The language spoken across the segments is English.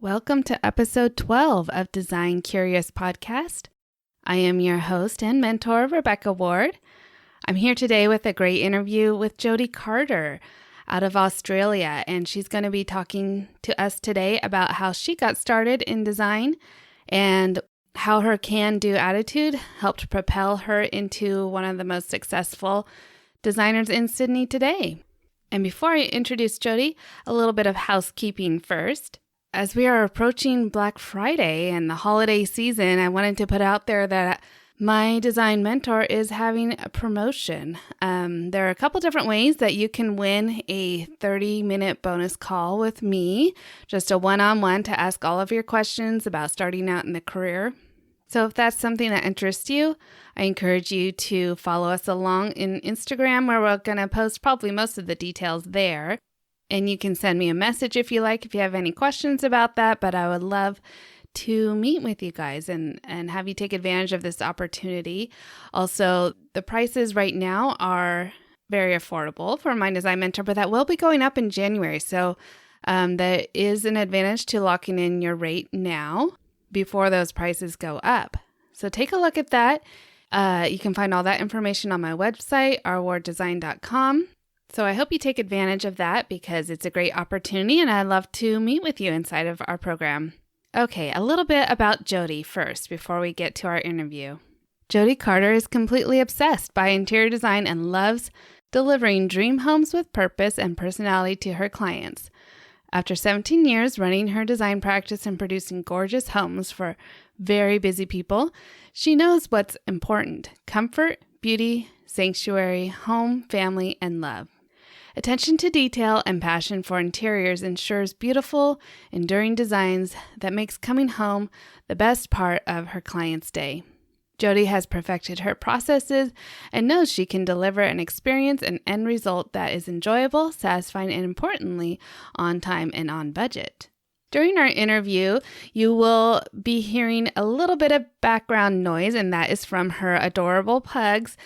Welcome to episode 12 of Design Curious Podcast. I am your host and mentor, Rebecca Ward. I'm here today with a great interview with Jodie Carter out of Australia, and she's going to be talking to us today about how she got started in design and how her can-do attitude helped propel her into one of the most successful designers in Sydney today. And before I introduce Jodie, a little bit of housekeeping first. As we are approaching Black Friday and the holiday season, I wanted to put out there that my design mentor is having a promotion. There are a couple different ways that you can win a 30-minute bonus call with me, just a one-on-one to ask all of your questions about starting out in the career. So if that's something that interests you, I encourage you to follow us along in Instagram, where we're going to post probably most of the details there. And you can send me a message if you like, if you have any questions about that. But I would love to meet with you guys and have you take advantage of this opportunity. Also, the prices right now are very affordable for my design mentor, but that will be going up in January. So there is an advantage to locking in your rate now before those prices go up. So take a look at that. You can find all that information on my website, rwarddesign.com. So I hope you take advantage of that because it's a great opportunity and I'd love to meet with you inside of our program. Okay, a little bit about Jodie first before we get to our interview. Jodie Carter is completely obsessed by interior design and loves delivering dream homes with purpose and personality to her clients. After 17 years running her design practice and producing gorgeous homes for very busy people, she knows what's important: comfort, beauty, sanctuary, home, family, and love. Attention to detail and passion for interiors ensures beautiful, enduring designs that makes coming home the best part of her client's day. Jodie has perfected her processes and knows she can deliver an experience and end result that is enjoyable, satisfying, and importantly, on time and on budget. During our interview, you will be hearing a little bit of background noise, and that is from her adorable pugs.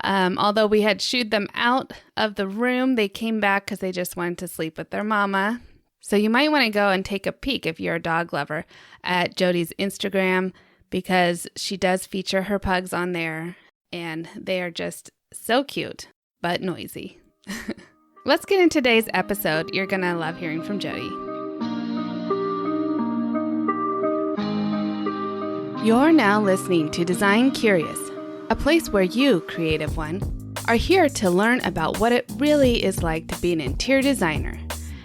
Although we had shooed them out of the room, they came back because they just wanted to sleep with their mama. So you might want to go and take a peek, if you're a dog lover, at Jodie's Instagram, because she does feature her pugs on there, and they are just so cute, but noisy. Let's get into today's episode. You're going to love hearing from Jodie. You're now listening to Design Curious, a place where you, creative one, are here to learn about what it really is like to be an interior designer.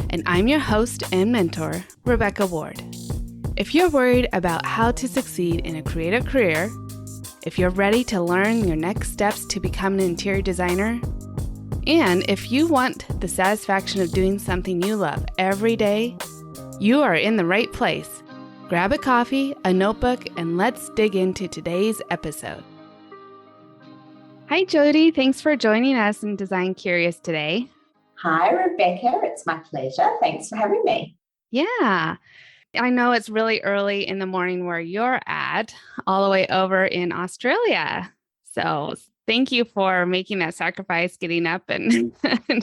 And I'm your host and mentor, Rebecca Ward. If you're worried about how to succeed in a creative career, if you're ready to learn your next steps to become an interior designer, and if you want the satisfaction of doing something you love every day, you are in the right place. Grab a coffee, a notebook, and let's dig into today's episode. Hi, Jodie. Thanks for joining us in Design Curious today. Hi, Rebecca. It's my pleasure. Thanks for having me. Yeah. I know it's really early in the morning where you're at, all the way over in Australia. So thank you for making that sacrifice, getting up and,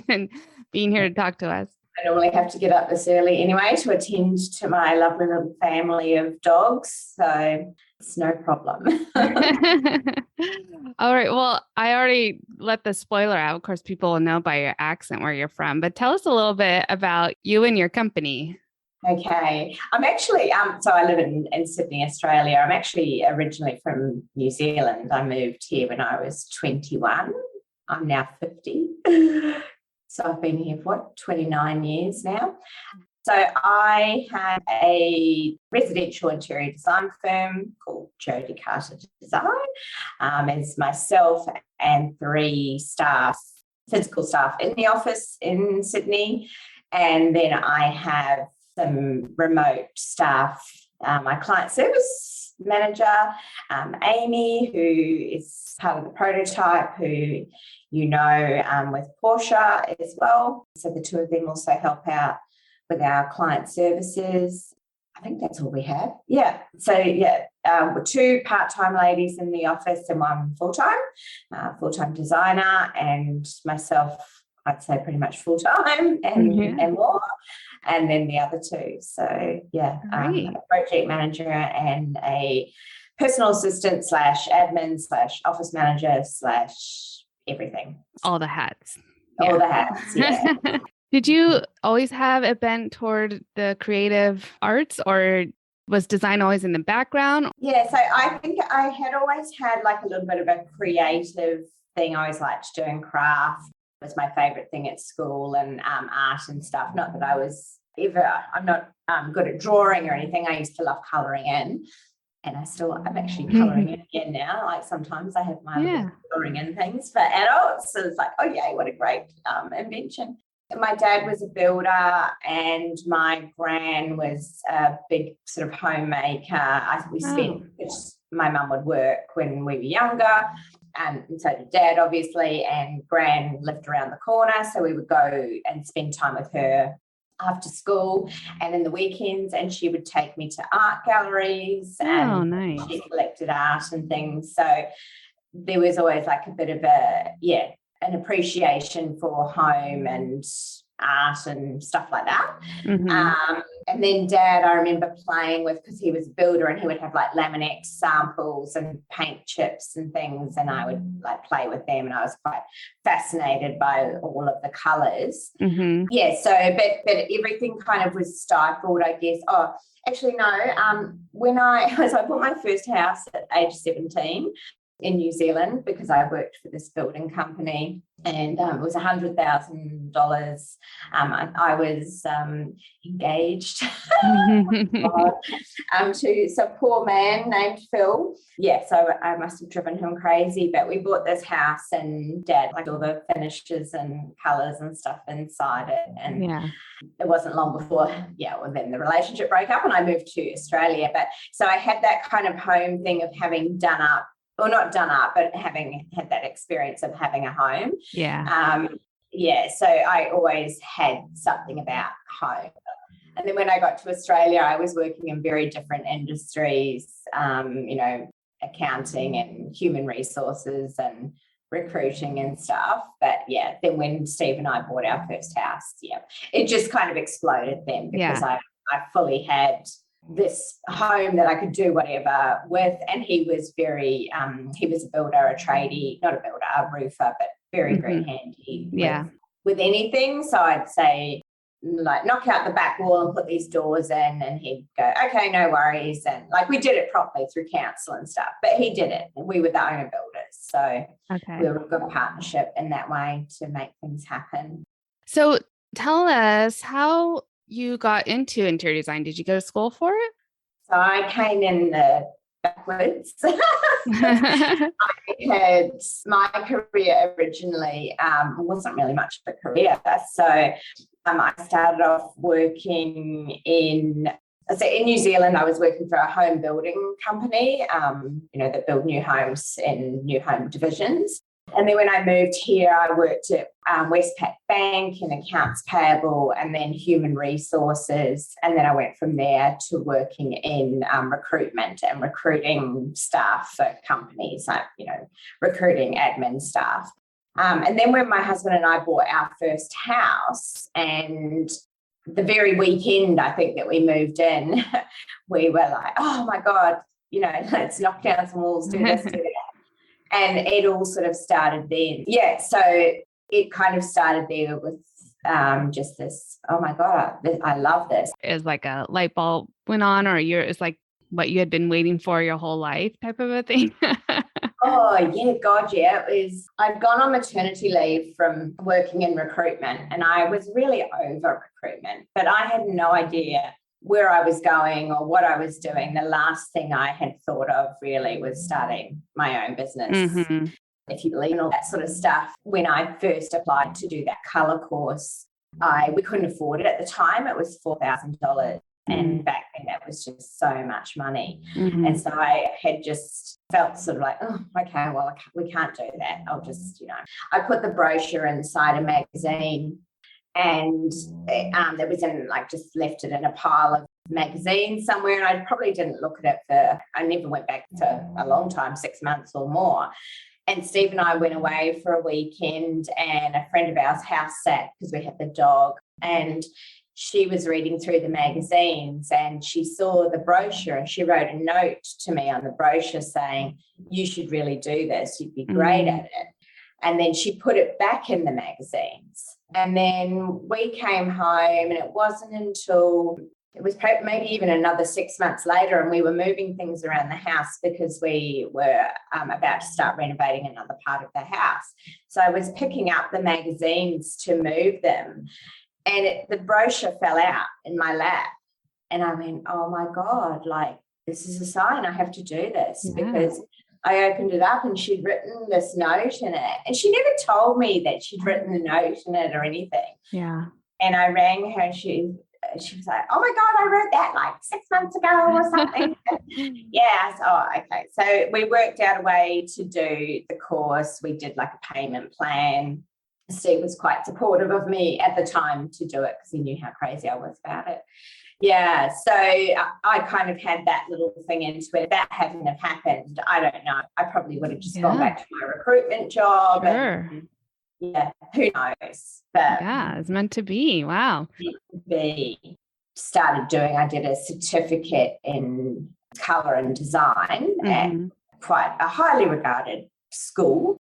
and being here to talk to us. I normally have to get up this early anyway to attend to my lovely little family of dogs. So it's no problem. All right. Well, I already let the spoiler out. Of course, people will know by your accent where you're from, but tell us a little bit about you and your company. Okay. I'm actually, so I live in Sydney, Australia. I'm actually originally from New Zealand. I moved here when I was 21. I'm now 50. So I've been here for 29 years now. So I have a residential interior design firm called Jodie Carter Design. It's myself and 3 staff, physical staff in the office in Sydney. And then I have some remote staff, my client service manager, Amy, who is part of the prototype, who with Portia as well. So the 2 of them also help out with our client services. I think that's all we have. Yeah. So we're 2 part-time ladies in the office and 1 full-time designer, and myself, I'd say pretty much full time and more. And then the other two. So yeah, a project manager and a personal assistant / admin / office manager / everything. All the hats. All the hats, yeah. Did you always have a bent toward the creative arts, or was design always in the background? Yeah, so I think I had always had like a little bit of a creative thing. I always liked doing craft. It was my favorite thing at school, and art and stuff. Not that I was I'm not good at drawing or anything. I used to love colouring in. And I'm actually colouring in again now. Like sometimes I have my little colouring in things for adults. So it's like, oh, yay, what a great invention. My dad was a builder and my gran was a big sort of homemaker. My mum would work when we were younger. And so did dad, obviously, and gran lived around the corner. So we would go and spend time with her after school and in the weekends, and she would take me to art galleries and nice. She collected art and things. So there was always like a bit of an appreciation for home and art and stuff like that. And then dad, I remember playing with, because he was a builder, and he would have like Laminex samples and paint chips and things, and I would like play with them, and I was quite fascinated by all of the colours. Yeah, so but everything kind of was stifled, I guess. Oh, actually no, when I bought my first house at age 17 in New Zealand, because I worked for this building company, and it was $100,000. I was engaged to some poor man named Phil. Yeah, so I must have driven him crazy, but we bought this house, and dad liked all the finishes and colours and stuff inside it. And it wasn't long before, then the relationship broke up and I moved to Australia. But so I had that kind of home thing of having done up, or not done up, but having had that experience of having a home. So I always had something about home. And then when I got to Australia, I was working in very different industries, accounting and human resources and recruiting and stuff. But then when Steve and I bought our first house, it just kind of exploded then, because I fully had this home that I could do whatever with. And he was he was a builder, a tradie, not a builder, a roofer, but very, very handy with anything. So I'd say, like, knock out the back wall and put these doors in, and he'd go, okay, no worries. And like, we did it properly through council and stuff, but he did it, and we were the owner builders. So we were a good partnership in that way to make things happen. So tell us how you got into interior design. Did you go to school for it? So I came in backwards. I had my career originally wasn't really much of a career. So I started off working in New Zealand. I was working for a home building company, that build new homes in new home divisions. And then when I moved here, I worked at Westpac Bank in accounts payable, and then human resources. And then I went from there to working in recruitment and recruiting staff for companies, like, recruiting admin staff. And then when my husband and I bought our first house, and the very weekend, I think, that we moved in, we were like, oh my God, let's knock down some walls, do this, do that. And it all sort of started then. Yeah, so it kind of started there with just this, oh my God, I love this. It was like a light bulb went on, or it's like what you had been waiting for your whole life type of a thing? Oh, yeah, God, yeah. I'd gone on maternity leave from working in recruitment, and I was really over recruitment, but I had no idea where I was going or what I was doing. The last thing I had thought of really was starting my own business, if you believe in all that sort of stuff. When I first applied to do that colour course, we couldn't afford it at the time. It was $4,000. And back then that was just so much money. And so I had just felt sort of like, oh, okay, well, we can't do that. I'll just, I put the brochure inside a magazine, and that was in, like, just left it in a pile of magazines somewhere. And I probably didn't look at it I never went back for a long time, 6 months or more. And Steve and I went away for a weekend, and a friend of ours house sat because we had the dog, and she was reading through the magazines and she saw the brochure, and she wrote a note to me on the brochure saying, you should really do this. You'd be great at it. And then she put it back in the magazines. And then we came home, and it wasn't until it was maybe even another 6 months later, and we were moving things around the house because we were about to start renovating another part of the house. So I was picking up the magazines to move them, and the brochure fell out in my lap. And I went, oh my God, like, this is a sign I have to do this, because I opened it up and she'd written this note in it. And she never told me that she'd written the note in it or anything. Yeah. And I rang her, and she was like, oh my God, I wrote that like 6 months ago or something. Yeah. So, okay. So we worked out a way to do the course. We did like a payment plan. Steve was quite supportive of me at the time to do it because he knew how crazy I was about it. Yeah. So I kind of had that little thing into it. If that hadn't have happened, I don't know. I probably would have just gone back to my recruitment job. Sure. And yeah, who knows? But yeah, it's meant to be. Wow. I did a certificate in colour and design at quite a highly regarded school,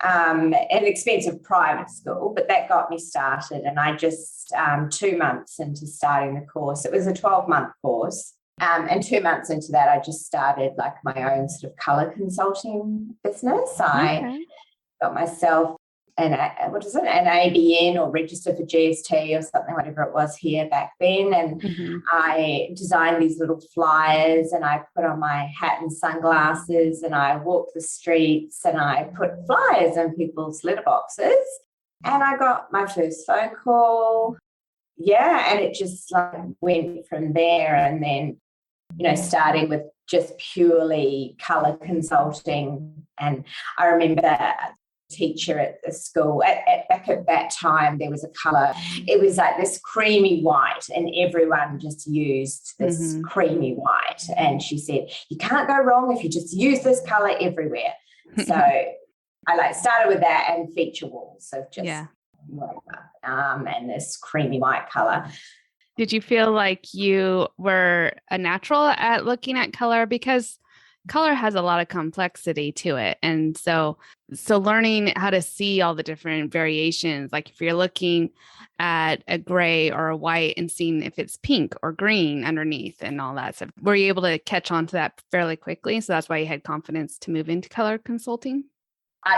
an expensive private school, but that got me started. And I just 2 months into starting the course, it was a 12-month course. And 2 months into that, I just started like my own sort of colour consulting business. I got myself an ABN or register for GST or something, whatever it was here back then. And I designed these little flyers, and I put on my hat and sunglasses, and I walked the streets, and I put flyers in people's letterboxes. And I got my first phone call. Yeah. And it just like went from there. And then, starting with just purely colour consulting. And I remember that teacher at the school back at that time, there was a colour, it was like this creamy white, and everyone just used this creamy white. And she said, you can't go wrong if you just use this colour everywhere. So I started with that, and feature walls of just and this creamy white colour. Did you feel like you were a natural at looking at color? Because color has a lot of complexity to it. And so learning how to see all the different variations, like if you're looking at a gray or a white and seeing if it's pink or green underneath and all that stuff, were you able to catch on to that fairly quickly? So that's why you had confidence to move into color consulting?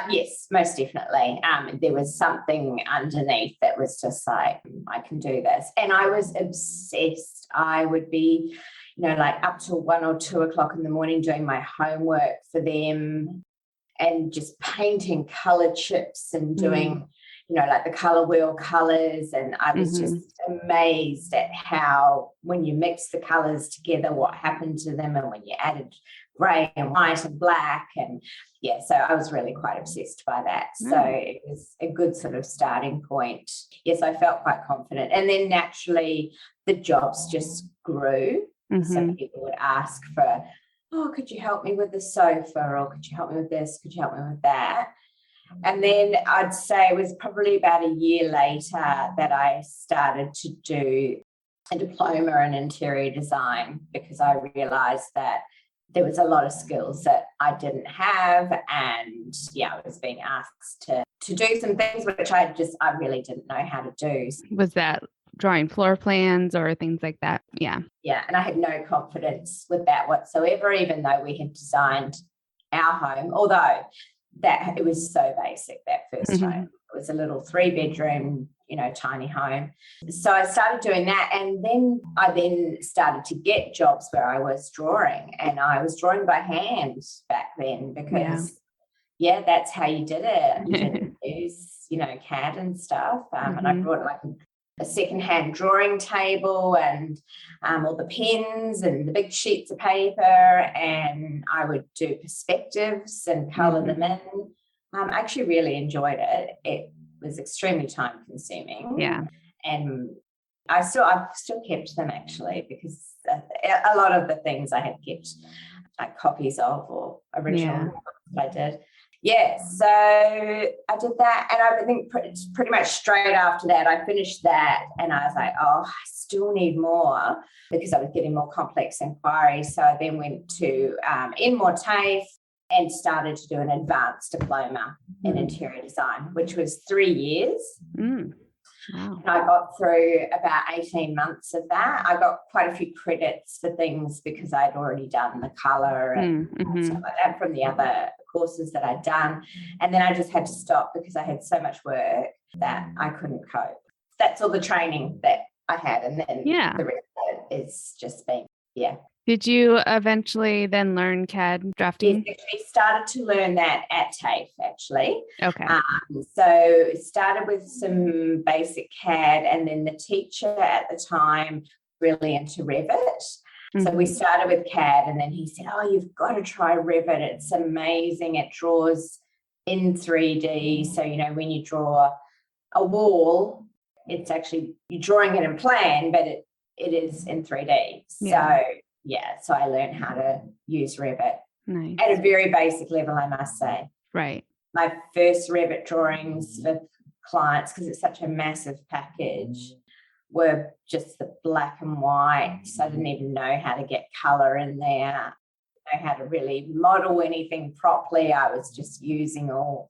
Yes, most definitely. There was something underneath that was just like, I can do this. And I was obsessed. I would be, up till 1 or 2 o'clock in the morning doing my homework for them, and just painting colour chips and doing, like the colour wheel colours. And I was just amazed at how, when you mix the colours together, what happened to them, and when you added grey and white and black. And so I was really quite obsessed by that. So it was a good sort of starting point. Yes, I felt quite confident. And then naturally the jobs just grew. So people would ask for, could you help me with the sofa? Or could you help me with this? Could you help me with that? And then I'd say it was probably about a year later that I started to do a diploma in interior design, because I realised that there was a lot of skills that I didn't have. And I was being asked to do some things which I really didn't know how to do. Was that drawing floor plans or things like that? Yeah. Yeah. And I had no confidence with that whatsoever, even though we had designed our home, although that it was so basic, that first home. It was a little 3-bedroom, tiny home. So I started doing that. And then I started to get jobs where I was drawing, and I was drawing by hand back then, because that's how you did it. You didn't use, CAD and stuff. And I brought like a secondhand drawing table and all the pens and the big sheets of paper, and I would do perspectives and colour them in. I actually really enjoyed it. It was extremely time consuming. Yeah. And I've still kept them, actually, because a lot of the things I had kept like copies of, or original I did. Yeah, so I did that, and I think pretty much straight after that, I finished that, and I was like, oh, I still need more because I was getting more complex inquiries. So I then went to Enmore TAFE and started to do an advanced diploma in interior design, which was 3 years. Wow. And I got through about 18 months of that. I got quite a few credits for things because I'd already done the colour and stuff like that from the other courses that I'd done. And then I just had to stop because I had so much work that I couldn't cope. That's all the training that I had. And then the rest of it is just been, Did you eventually then learn CAD drafting? Yes, actually started to learn that at TAFE, actually. Okay. So started with some basic CAD, and then the teacher at the time really into Revit. So we started with CAD, and then he said, oh, you've got to try Revit. It's amazing. It draws in 3D. So, when you draw a wall, it's actually, you're drawing it in plan, but it is in 3D. So I learned how to use Revit at a very basic level, I must say. Right. My first Revit drawings for clients, because it's such a massive package, were just the black and white. So I didn't even know how to get colour in there, know how to really model anything properly. I was just using all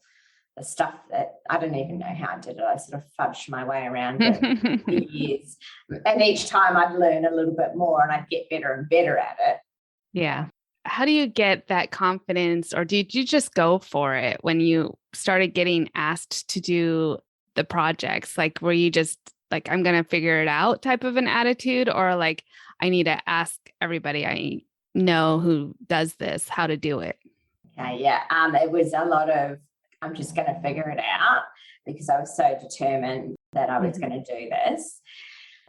the stuff that I don't even know how I did it. I sort of fudged my way around it for years. And each time I'd learn a little bit more and I'd get better and better at it. Yeah. How do you get that confidence, or did you just go for it when you started getting asked to do the projects? Like, were you just like, I'm going to figure it out type of an attitude, or like, I need to ask everybody I know who does this how to do it? Okay, yeah. It was a lot of, I'm just going to figure it out, because I was so determined that I was going to do this.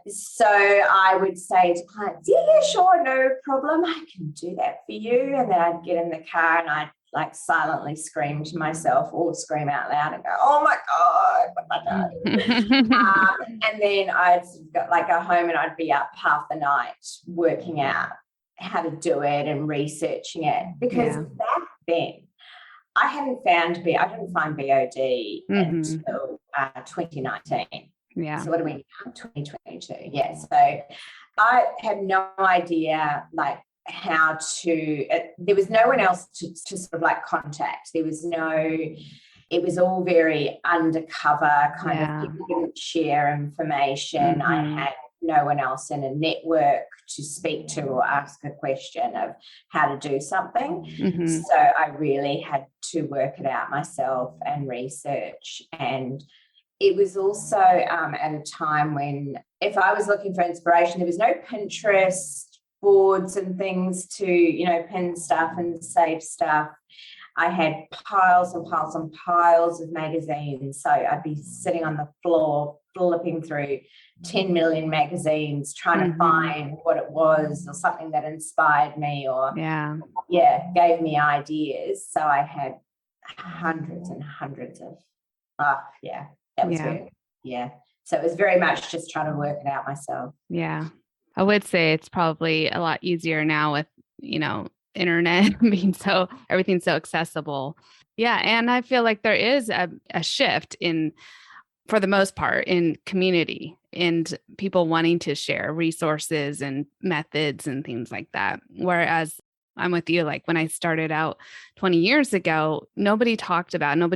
So I would say to clients, yeah, sure, no problem. I can do that for you. And then I'd get in the car and I'd like silently scream to myself or scream out loud and go, oh my God, what have I done? And then I'd go home and I'd be up half the night working out how to do it and researching it. Because back then, I didn't find BOD until 2019. Yeah. So what are we now? 2022. Yeah. So I had no idea how to, there was no one else to sort of contact. It was all very undercover kind of, people didn't share information. I had no one else in a network to speak to or ask a question of how to do something. So I really had to work it out myself and research. And it was also at a time when, if I was looking for inspiration, there was no Pinterest boards and things to, pin stuff and save stuff. I had piles and piles and piles of magazines. So I'd be sitting on the floor, flipping through 10 million magazines, trying to find what it was or something that inspired me or gave me ideas. So I had hundreds and hundreds of, that was good. Yeah. So it was very much just trying to work it out myself. Yeah. I would say it's probably a lot easier now with, internet being everything's so accessible. Yeah. And I feel like there is a shift for the most part, in community and people wanting to share resources and methods and things like that. Whereas I'm with you, like when I started out 20 years ago, nobody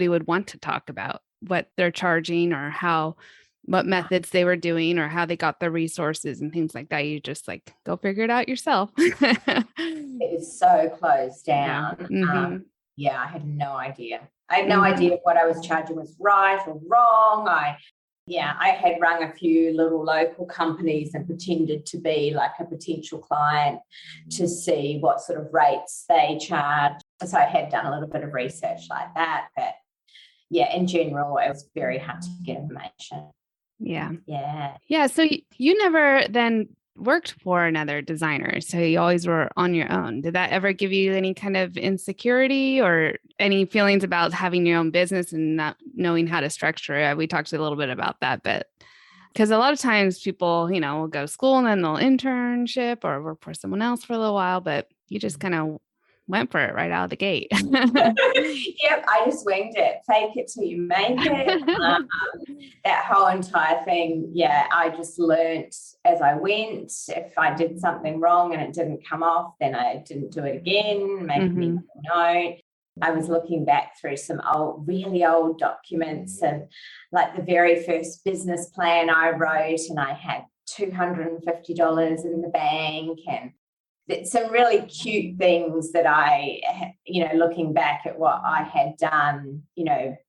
would want to talk about what they're charging or what methods they were doing or how they got the resources and things like that. You just go figure it out yourself. It is so closed down. I had no idea. I had no idea if what I was charging was right or wrong. I had rung a few little local companies and pretended to be like a potential client to see what sort of rates they charge. So I had done a little bit of research like that. But in general, it was very hard to get information. Yeah. So you never then worked for another designer, so you always were on your own. Did that ever give you any kind of insecurity or any feelings about having your own business and not knowing how to structure it? We talked a little bit about that, but because a lot of times people, will go to school and then they'll internship or work for someone else for a little while, but you just kind of went for it right out of the gate. Yep, I just winged it. Fake it till you make it. That whole entire thing, yeah, I just learnt as I went. If I did something wrong and it didn't come off, then I didn't do it again, make me know. I was looking back through some really old documents, and like the very first business plan I wrote, and I had $250 in the bank, and some really cute things that I, looking back at what I had done,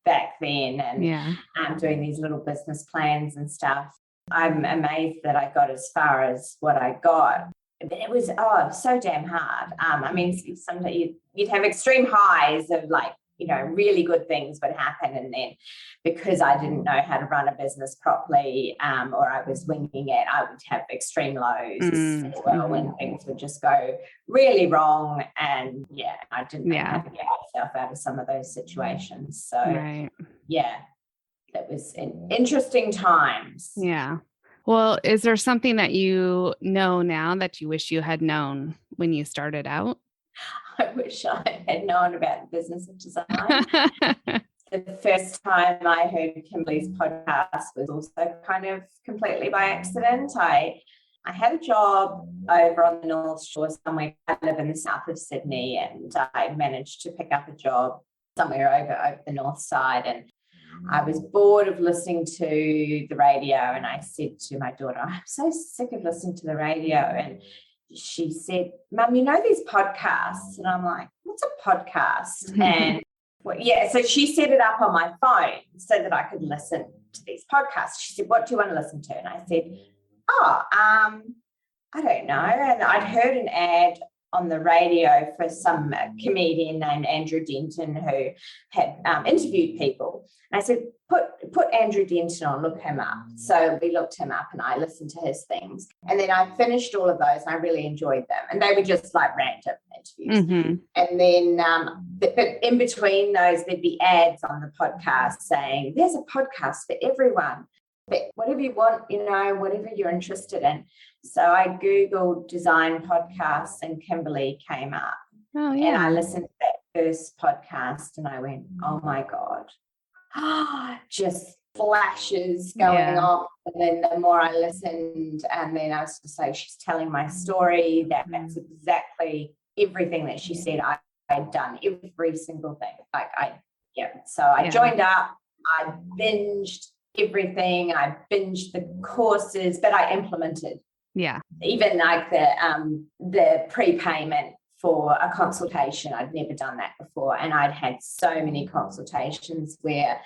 back then, and doing these little business plans and stuff. I'm amazed that I got as far as what I got. But it was so damn hard. I mean, sometimes you'd have extreme highs of like, really good things would happen, and then because I didn't know how to run a business properly, or I was winging it, I would have extreme lows as well, when things would just go really wrong, and I didn't know how to get myself out of some of those situations. So that was interesting times. Yeah. Well, is there something that you know now that you wish you had known when you started out? I wish I had known about the business of design. The first time I heard Kimberly's podcast was also kind of completely by accident. I had a job over on the North Shore somewhere. I live in the south of Sydney, and I managed to pick up a job somewhere over the north side, and I was bored of listening to the radio, and I said to my daughter, I'm so sick of listening to the radio. And she said, Mum, these podcasts? And I'm like, what's a podcast? And so she set it up on my phone so that I could listen to these podcasts. She said, what do you want to listen to? And I said, I don't know. And I'd heard an ad on the radio for some comedian named Andrew Denton who had interviewed people. And I said, put Andrew Denton on, look him up. So we looked him up and I listened to his things. And then I finished all of those and I really enjoyed them. And they were just like random interviews. And then but in between those, there'd be ads on the podcast saying, there's a podcast for everyone. But whatever you want, whatever you're interested in. So I Googled design podcasts and Kimberly came up. Oh, yeah. And I listened to that first podcast and I went, oh my God. Just flashes going off. And then the more I listened, and then I was just like, she's telling my story. That's exactly everything that she said I'd done, every single thing. So I joined up, I binged everything. I binged the courses, but I implemented. Yeah. Even like the prepayment for a consultation. I'd never done that before. And I'd had so many consultations where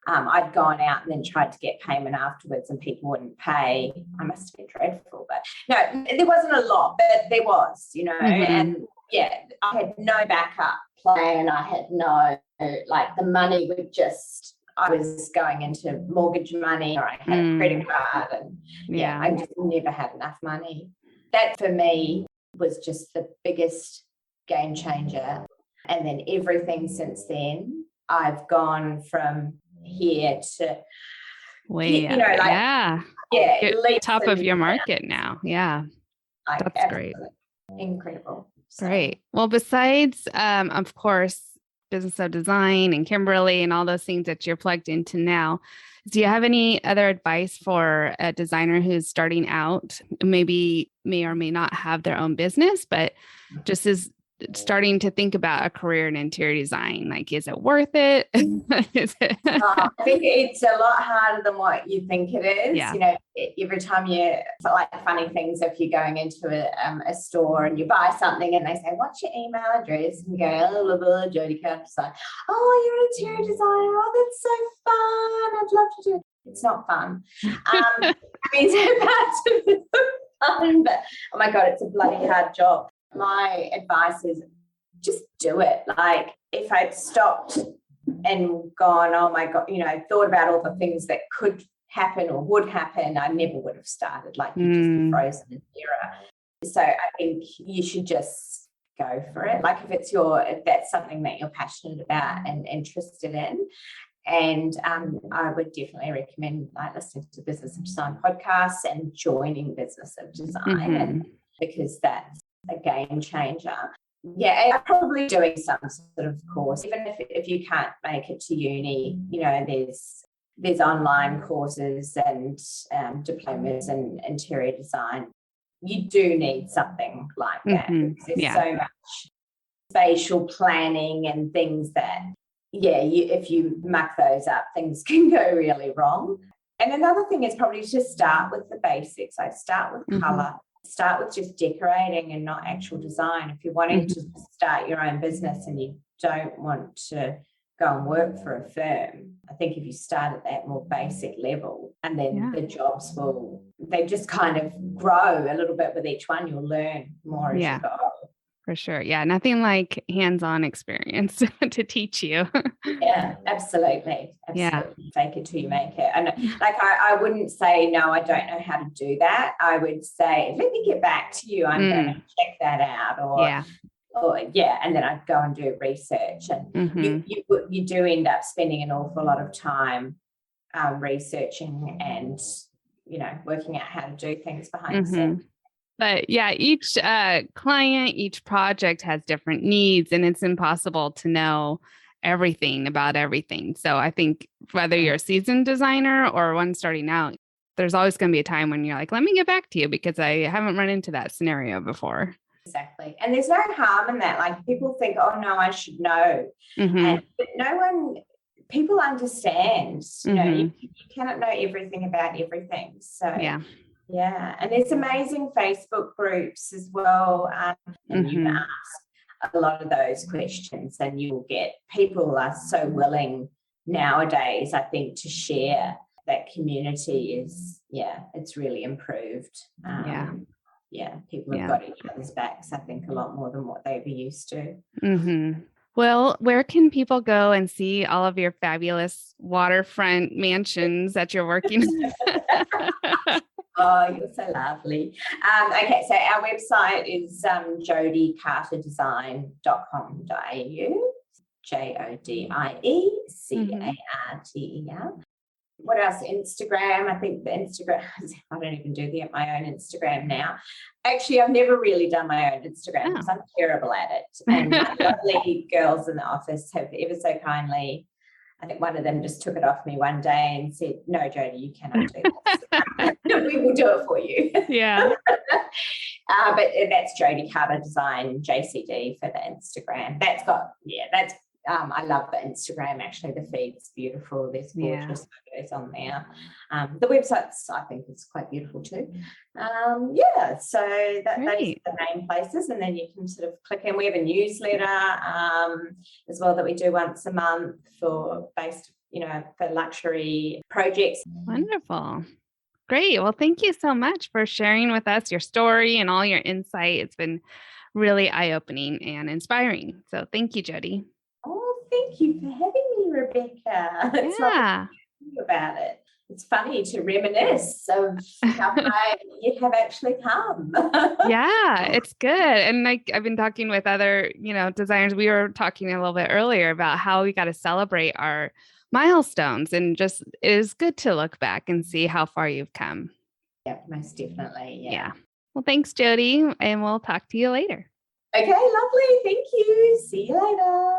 I'd gone out and then tried to get payment afterwards and people wouldn't pay. I must have been dreadful, but no, there wasn't a lot, but there was, and I had no backup plan. I had no, the money would just, I was going into mortgage money, or I had a credit card, and I just never had enough money. That for me was just the biggest game changer. And then everything since then, I've gone from here to top of your market now. Yeah. That's great. Incredible. Great. Well, besides, of course, Business of Design and Kimberly and all those things that you're plugged into now, do you have any other advice for a designer who's starting out, maymay or may not have their own business, but just is starting to think about a career in interior design? Like, is it worth it? I think it's a lot harder than what you think it is. Yeah. Every time funny things, if you're going into a store and you buy something and they say, what's your email address? And you go, Jodie design. Oh, you're an interior designer. Oh, that's so fun. I'd love to do it. It's not fun. It's about to be fun, but oh my God, it's a bloody hard job. My advice is just do it. Like, if I'd stopped and gone, oh my God, thought about all the things that could happen or would happen, I never would have started. Like, you'd just be frozen in terror. So I think you should just go for it. Like, if that's something that you're passionate about and interested in. And I would definitely recommend listening to Business of Design podcasts and joining Business of Design, and because that's a game changer. Yeah, I'm probably doing some sort of course, even if you can't make it to uni. There's online courses and diplomas in interior design. You do need something like that. There's so much spatial planning and things that, if you muck those up, things can go really wrong. And another thing is probably to start with the basics. I start with colour. Start with just decorating and not actual design. If you're wanting to start your own business and you don't want to go and work for a firm, I think if you start at that more basic level, and then the jobs they just kind of grow a little bit with each one. You'll learn more as you go. For sure. Yeah. Nothing like hands-on experience to teach you. Yeah, absolutely. Yeah. Fake it till you make it. And I wouldn't say, no, I don't know how to do that. I would say, let me get back to you. I'm going to check that out. And then I'd go and do research. And you do end up spending an awful lot of time researching and, working out how to do things behind the scenes. But each client, each project has different needs, and it's impossible to know everything about everything. So I think whether you're a seasoned designer or one starting out, there's always going to be a time when you're like, let me get back to you because I haven't run into that scenario before. Exactly. And there's no harm in that. Like, people think, oh, no, I should know. But people understand, you cannot know everything about everything. So yeah, and there's amazing Facebook groups as well, and you can ask a lot of those questions, and you'll get people are so willing nowadays, I think, to share. That community is, it's really improved. People have got each other's backs, I think, a lot more than what they were used to. Well, where can people go and see all of your fabulous waterfront mansions that you're working on? Oh, you're so lovely. Okay, so our website is jodiecarterdesign.com.au, JODIECARTER. What else? Instagram. I think the Instagram, I don't even do my own Instagram now. Actually, I've never really done my own Instagram because I'm terrible at it. And my lovely girls in the office have ever so kindly, I think one of them just took it off me one day and said, no, Jodie, you cannot do this. We will do it for you. Yeah. But that's Jodie Carter Design, JCD, for the Instagram. I love the Instagram, actually. The feed's beautiful. There's gorgeous photos on there. The website's, I think, is quite beautiful too. So those are the main places. And then you can sort of click in. We have a newsletter as well that we do once a month for luxury projects. Wonderful. Great. Well, thank you so much for sharing with us your story and all your insight. It's been really eye-opening and inspiring. So thank you, Jodie. Oh, thank you for having me, Rebecca. It's lovely to think about it. It's funny to reminisce of how far you have actually come. Yeah, it's good. And I've been talking with other, designers. We were talking a little bit earlier about how we got to celebrate our milestones, and just it is good to look back and see how far you've come. Yeah, most definitely. Yeah. Well, thanks, Jodie, and we'll talk to you later. Okay, lovely. Thank you. See you later.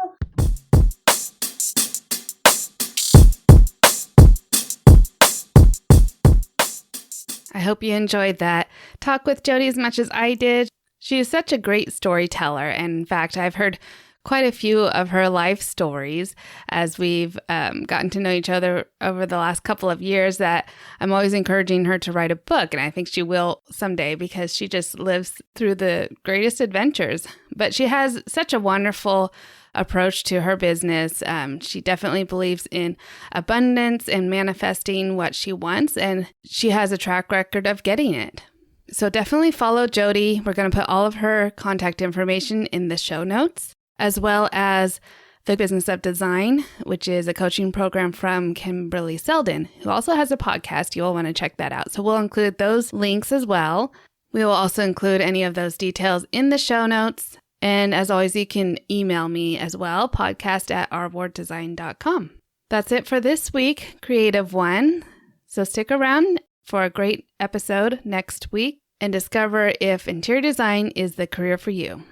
I hope you enjoyed that talk with Jodie as much as I did. She is such a great storyteller. And in fact, I've heard quite a few of her life stories as we've gotten to know each other over the last couple of years, that I'm always encouraging her to write a book. And I think she will someday, because she just lives through the greatest adventures. But she has such a wonderful approach to her business. She definitely believes in abundance and manifesting what she wants, and she has a track record of getting it. So definitely follow Jodie. We're going to put all of her contact information in the show notes, as well as The Business of Design, which is a coaching program from Kimberly Selden, who also has a podcast. You'll want to check that out. So we'll include those links as well. We will also include any of those details in the show notes. And as always, you can email me as well, podcast@rwarddesign.com. That's it for this week, Creative One. So stick around for a great episode next week and discover if interior design is the career for you.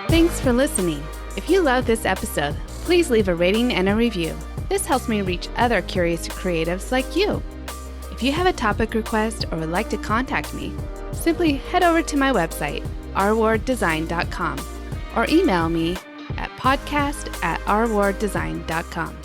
Thanks for listening. If you love this episode, please leave a rating and a review. This helps me reach other curious creatives like you. If you have a topic request or would like to contact me, simply head over to my website, rwarddesign.com, or email me at podcast@rwarddesign.com.